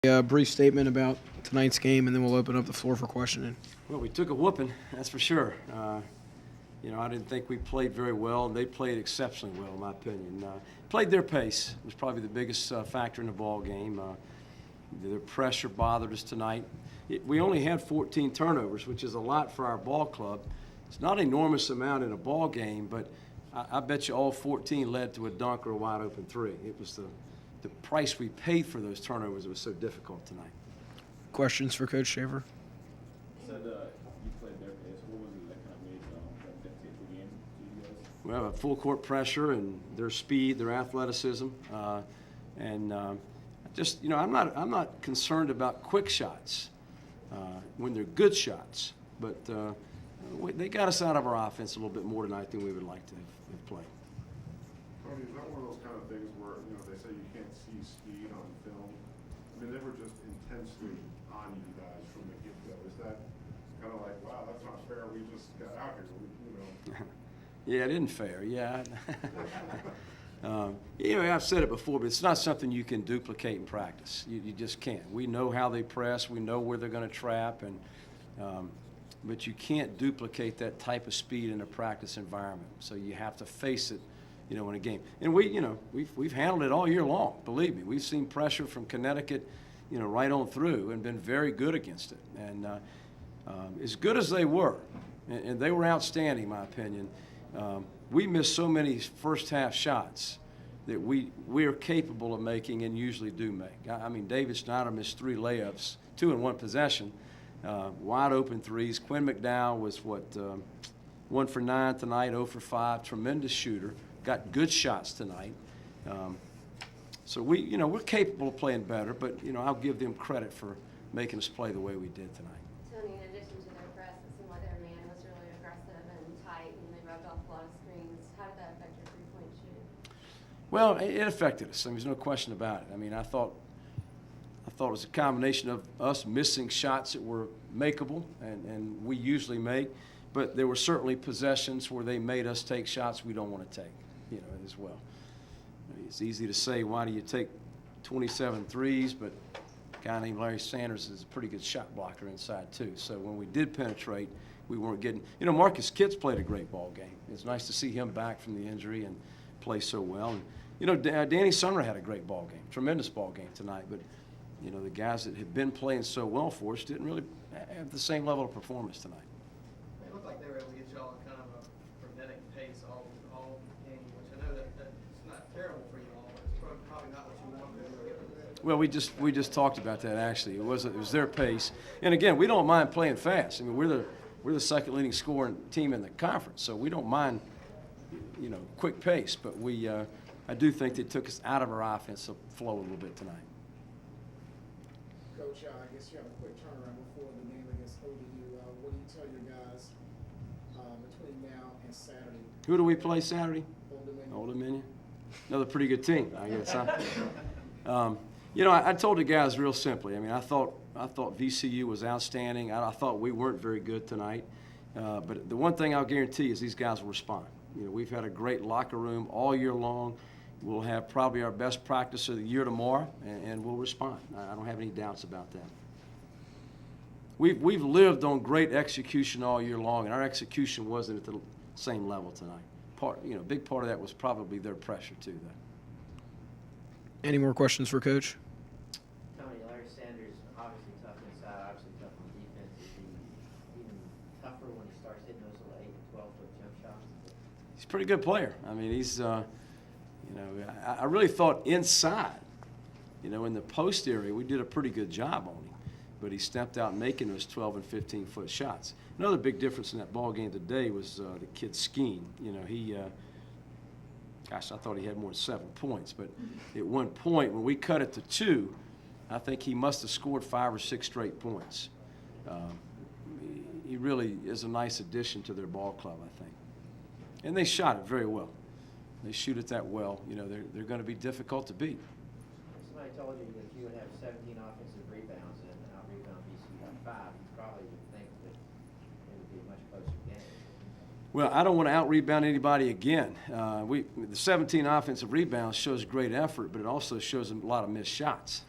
A brief statement about tonight's game, and then we'll open up the floor for questioning. Well, we took a whooping, that's for sure. I didn't think we played very well, and they played exceptionally well, in my opinion. Played their pace was probably the biggest factor in the ball game. Their pressure bothered us tonight. We only had 14 turnovers, which is a lot for our ball club. It's not an enormous amount in a ball game, but I bet you all 14 led to a dunk or a wide open three. It was the price we paid for those turnovers. It was so difficult tonight. Questions for Coach Shaver? You said you played their pace. What was it that kind of made that dictate the game to you guys? Well, full court pressure and their speed, their athleticism, I'm not concerned about quick shots when they're good shots, but they got us out of our offense a little bit more tonight than we would like to have played. Tony, is that one of those kind of things where, they say you can't see speed on film? I mean, they were just intensely on you guys from the get-go. Is that kind of like, wow, that's not fair, we just got out here, Yeah, it isn't fair, yeah. I've said it before, but it's not something you can duplicate in practice. You just can't. We know how they press, we know where they're going to trap, but you can't duplicate that type of speed in a practice environment. So you have to face it, in a game. And we've handled it all year long. Believe me, we've seen pressure from Connecticut, right on through, and been very good against it. And as good as they were, and they were outstanding, in my opinion. We missed so many first half shots that we are capable of making and usually do make. I mean, David Schneider missed 3 layups, 2 in 1 possession, wide open threes. Quinn McDowell was 1 for 9 tonight, 0 for 5, tremendous shooter. Got good shots tonight. So we're capable of playing better, but I'll give them credit for making us play the way we did tonight. Tony, in addition to their press, it seemed like their man was really aggressive and tight, and they rubbed off a lot of screens. How did that affect your three-point shooting? Well, it affected us. I mean, there's no question about it. I mean, I thought it was a combination of us missing shots that were makeable, and we usually make, but there were certainly possessions where they made us take shots we don't want to take, as well. I mean, it's easy to say, why do you take 27 threes, but a guy named Larry Sanders is a pretty good shot blocker inside, too. So when we did penetrate, we weren't getting – Marcus Kitts played a great ball game. It's nice to see him back from the injury and play so well. And, Danny Sumner had a great ball game, tremendous ball game tonight. But, the guys that had been playing so well for us didn't really have the same level of performance tonight. It looked like they were able to get y'all in kind of a frenetic pace all game, which I know that's not terrible for you all, but it's probably not what you wanted. Well, we just talked about that actually. It was their pace, and again, we don't mind playing fast. I mean, we're the second leading scoring team in the conference, so we don't mind, quick pace. But I do think they took us out of our offensive flow a little bit tonight. Coach, I guess you have a quick turnaround before the game against ODU. What do you tell your guys between now and Saturday? Who do we play Saturday? Old Dominion. Old Dominion. Another pretty good team, I guess. Huh? I told the guys real simply. I mean, I thought VCU was outstanding. I thought we weren't very good tonight. But the one thing I'll guarantee is these guys will respond. We've had a great locker room all year long. We'll have probably our best practice of the year tomorrow, and we'll respond. I don't have any doubts about that. We've lived on great execution all year long, and our execution wasn't at the same level tonight. Big part of that was probably their pressure too, though. Any more questions for Coach? Tony, Larry Sanders, obviously tough inside, obviously tough on defense. Is he even tougher when he starts hitting those little 8 to 12-foot jump shots? He's a pretty good player. I mean, he's, I really thought inside, in the post area, we did a pretty good job on him. But he stepped out making those 12 and 15-foot shots. Another big difference in that ball game today was the kid's scheme. I thought he had more than 7 points. But at one point, when we cut it to 2, I think he must have scored 5 or 6 straight points. He really is a nice addition to their ball club, I think. And they shot it very well. They shoot it that well. They're going to be difficult to beat. Somebody told you that you would have 17 offensive rebounds and out-rebound VCU by 5. You probably would think that it would be a much closer game. Well, I don't want to out-rebound anybody again. The 17 offensive rebounds shows great effort, but it also shows a lot of missed shots.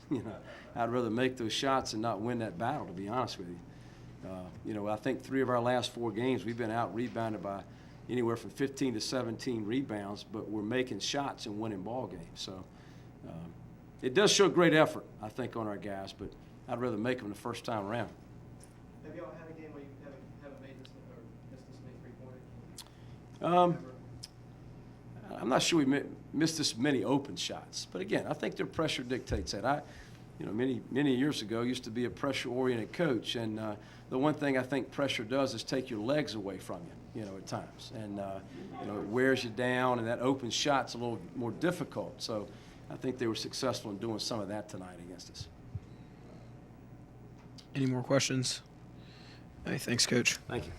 I'd rather make those shots and not win that battle, to be honest with you. I think 3 of our last 4 games, we've been out-rebounded by anywhere from 15 to 17 rebounds, but we're making shots and winning ball games. So it does show great effort, I think, on our guys, but I'd rather make them the first time around. Have y'all had a game where you haven't made this or missed this many three-pointers? I'm not sure we missed this many open shots, but again, I think their pressure dictates that. Many years ago, used to be a pressure-oriented coach, and the one thing I think pressure does is take your legs away from you, at times, and it wears you down, and that open shot's a little more difficult. So I think they were successful in doing some of that tonight against us. Any more questions? Hey, thanks, Coach. Thank you.